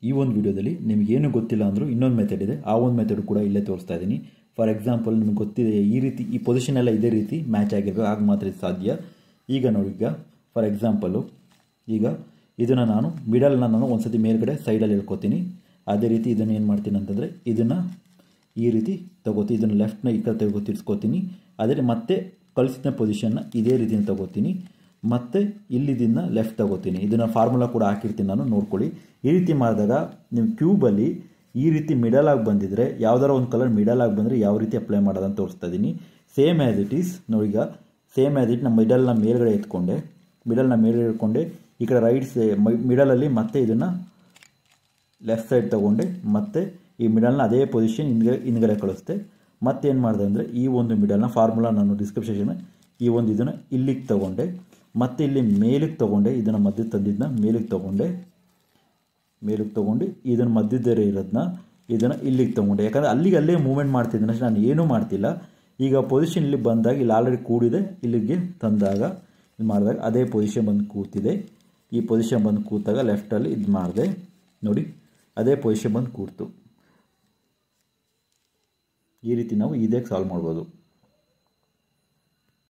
ಈ ಒಂದು ವಿಡಿಯೋದಲ್ಲಿ ನಿಮಗೆ ಏನು ಗೊತ್ತಿಲ್ಲ ಅಂದರೂ ಇನ್ನೊಂದು ಮೆಥಡ್ ಇದೆ, ಆ ಒಂದು ಮೆಥಡ್ ಕೂಡ ಇಲ್ಲೇ ತೋರಿಸ್ತಾ ಇದ್ದೀನಿ. ಫಾರ್ ಎಕ್ಸಾಂಪಲ್ ನಿಮಗೆ ಗೊತ್ತಿದೆ ಈ ರೀತಿ ಈ ಪೊಸಿಷನ್ ಎಲ್ಲ ಇದೇ ರೀತಿ ಮ್ಯಾಚ್ ಆಗಿರಬೇಕು, ಆಗ ಮಾತ್ರ ಇದು ಸಾಧ್ಯ. ಈಗ ನೋಡಿ, ಈಗ ಫಾರ್ ಎಕ್ಸಾಂಪಲು ಈಗ ಇದನ್ನು ನಾನು ಮಿಡಲ್ನ ನಾನು ಒಂದು ಸತಿ ಮೇಲ್ಗಡೆ ಸೈಡಲ್ಲಿ ಹೇಳ್ಕೊತೀನಿ. ಅದೇ ರೀತಿ ಇದನ್ನು ಏನು ಮಾಡ್ತೀನಿ ಅಂತಂದರೆ ಇದನ್ನು ಈ ರೀತಿ ತಗೋತೀನಿ, ಇದನ್ನು ಲೆಫ್ಟ್ನ ಈ ಕಡೆ ತಿರ್ಸ್ಕೊತೀನಿ. ಅದೇ ಮತ್ತೆ ಕಳಿಸಿದ ಪೊಸಿಷನ್ನ ಇದೇ ರೀತಿನ ತಗೋತೀನಿ, ಮತ್ತು ಇಲ್ಲಿದಿಂದ ಲೆಫ್ಟ್ ತಗೋತೀನಿ. ಇದನ್ನು ಫಾರ್ಮುಲಾ ಕೂಡ ಹಾಕಿರ್ತೀನಿ, ನಾನು ನೋಡ್ಕೊಳ್ಳಿ. ಈ ರೀತಿ ಮಾಡಿದಾಗ ನಿಮ್ಮ ಕ್ಯೂಬಲ್ಲಿ ಈ ರೀತಿ ಮಿಡಲ್ ಆಗಿ ಬಂದಿದ್ರೆ, ಯಾವ್ದಾರ ಒಂದು ಕಲರ್ ಮಿಡಲ್ ಆಗಿ ಬಂದರೆ ಯಾವ ರೀತಿ ಅಪ್ಲೈ ಮಾಡೋದಂತ ತೋರಿಸ್ತಾ ಇದ್ದೀನಿ. ಸೇಮ್ ಆ್ಯಸ್ ಇಟ್ ಈಸ್ ನೋಡಿ, ಈಗ ಸೇಮ್ ಆ್ಯಸ್ ಇಟ್ ನಮ್ಮ ಮಿಡಲ್ನ ಮೇಲ್ಗಡೆ ಎತ್ಕೊಂಡೆ, ಮಿಡಲ್ನ ಮೇಲ್ಗಡೆ ಇಟ್ಕೊಂಡೆ, ಈ ಕಡೆ ರೈಟ್ ಮಿಡಲಲ್ಲಿ ಮತ್ತೆ ಇದನ್ನು ಲೆಫ್ಟ್ ಸೈಡ್ ತೊಗೊಂಡೆ, ಮತ್ತು ಈ ಮಿಡಲ್ನ ಅದೇ ಪೊಸಿಷನ್ ಹಿಂದ್ಗಡೆ ಕಳಿಸ್ತೆ. ಮತ್ತೇನು ಮಾಡಿದೆ ಅಂದರೆ ಈ ಒಂದು ಮಿಡಲ್ನ ಫಾರ್ಮುಲಾ ನಾನು ಡಿಸ್ಕ್ರಿಪ್ಷನ್ ಈ ಒಂದು ಇದನ್ನು ಇಲ್ಲಿಗೆ ತೊಗೊಂಡೆ, ಮತ್ತು ಇಲ್ಲಿ ಮೇಲಕ್ಕೆ ತೊಗೊಂಡೆ, ಇದನ್ನು ಮಧ್ಯದ ತಂದಿದ್ದನ್ನ ಮೇಲಕ್ಕೆ ತೊಗೊಂಡು ಇದನ್ನು ಮಧ್ಯದಲ್ಲಿ ಇರೋದನ್ನ ಇದನ್ನು ಇಲ್ಲಿಗೆ ತೊಗೊಂಡೆ. ಯಾಕಂದರೆ ಅಲ್ಲೇ ಮೂವ್ಮೆಂಟ್ ಮಾಡ್ತಿದ್ದೀನಿ, ನಾನು ಏನೂ ಮಾಡ್ತಿಲ್ಲ. ಈಗ ಪೊಸಿಷನ್ ಇಲ್ಲಿ ಬಂದಾಗ ಇಲ್ಲಿ ಆಲ್ರೆಡಿ ಕೂಡಿದೆ, ಇಲ್ಲಿಗೆ ತಂದಾಗ ಇದು ಮಾಡಿದಾಗ ಅದೇ ಪೊಸಿಷನ್ ಬಂದು ಕೂತಿದೆ. ಈ ಪೊಸಿಷನ್ ಬಂದು ಕೂತಾಗ ಲೆಫ್ಟಲ್ಲಿ ಇದು ಮಾಡಿದೆ ನೋಡಿ, ಅದೇ ಪೊಸಿಷನ್ ಬಂದು ಕೂಡ್ತು. ಈ ರೀತಿ ನಾವು ಇದೇ ಸಾಲ್ವ್ ಮಾಡ್ಬೋದು.